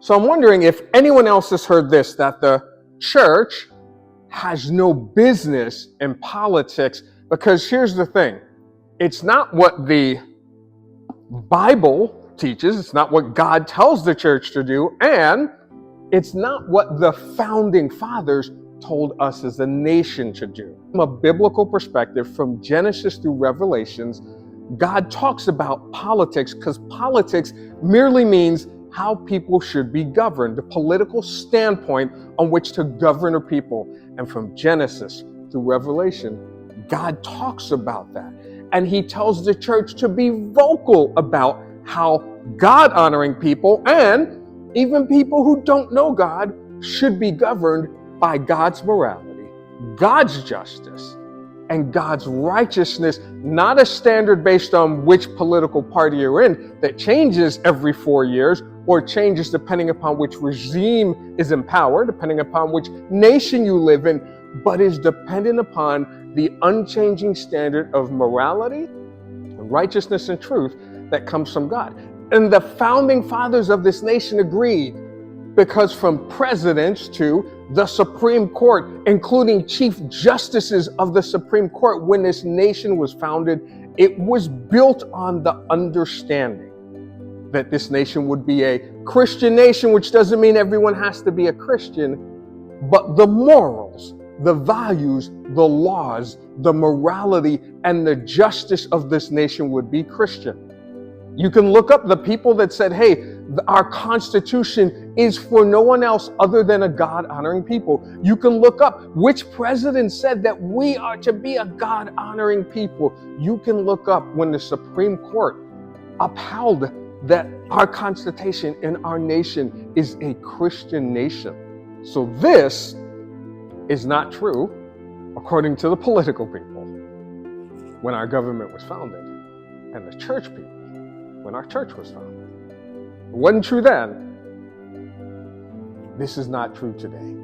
So I'm wondering if anyone else has heard this, that the church has no business in politics, because here's the thing. It's not what the Bible teaches. It's not what God tells the church to do. And it's not what the founding fathers told us as a nation to do. From a biblical perspective, from Genesis through Revelations, God talks about politics because politics merely means how people should be governed, the political standpoint on which to govern a people. And from Genesis through Revelation, God talks about that. And he tells the church to be vocal about how God-honoring people and even people who don't know God should be governed by God's morality, God's justice, and God's righteousness, not a standard based on which political party you're in that changes every 4 years or changes depending upon which regime is in power, depending upon which nation you live in, but is dependent upon the unchanging standard of morality, righteousness, and truth that comes from God. And the founding fathers of this nation agreed, because from presidents to the Supreme Court, including chief justices of the Supreme Court, when this nation was founded, it was built on the understanding that this nation would be a Christian nation, which doesn't mean everyone has to be a Christian, but the morals, the values, the laws, the morality, and the justice of this nation would be Christian. You can look up the people that said, hey, our Constitution is for no one else other than a God-honoring people. You can look up which president said that we are to be a God-honoring people. You can look up when the Supreme Court upheld that our Constitution and our nation is a Christian nation. So this is not true according to the political people when our government was founded, and the church people when our church was founded. It wasn't true then. This is not true today.